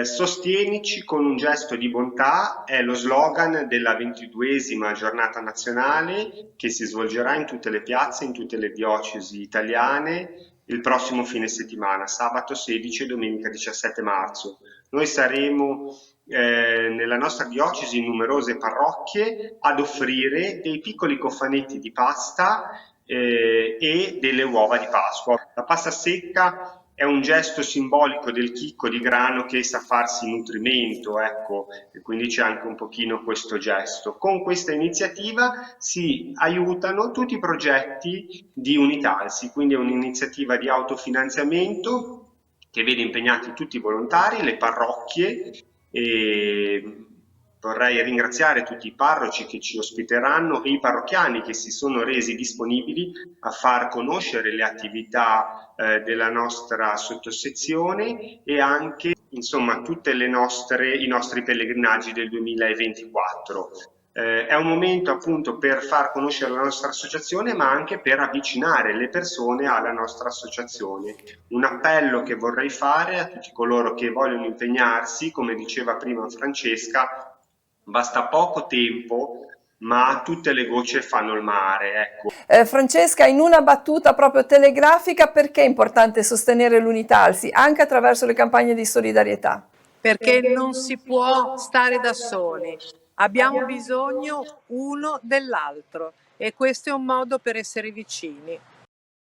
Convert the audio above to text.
sostienici con un gesto di bontà è lo slogan della 22esima giornata nazionale che si svolgerà in tutte le piazze, in tutte le diocesi italiane il prossimo fine settimana, sabato 16 e domenica 17 marzo. Noi saremo nella nostra diocesi in numerose parrocchie ad offrire dei piccoli cofanetti di pasta e delle uova di Pasqua. La pasta secca è un gesto simbolico del chicco di grano che sa farsi nutrimento, ecco, e quindi c'è anche un pochino questo gesto. Con questa iniziativa si aiutano tutti i progetti di Unitalsi, quindi è un'iniziativa di autofinanziamento che vede impegnati tutti i volontari, le parrocchie e vorrei ringraziare tutti i parroci che ci ospiteranno e i parrocchiani che si sono resi disponibili a far conoscere le attività della nostra sottosezione e anche insomma tutte i nostri pellegrinaggi del 2024. È un momento appunto per far conoscere la nostra associazione, ma anche per avvicinare le persone alla nostra associazione. Un appello che vorrei fare a tutti coloro che vogliono impegnarsi, come diceva prima Francesca, basta poco tempo, ma tutte le gocce fanno il mare, ecco. Francesca, in una battuta proprio telegrafica, perché è importante sostenere l'Unitalsi anche attraverso le campagne di solidarietà? Perché non si può stare da soli, abbiamo bisogno uno dell'altro e questo è un modo per essere vicini.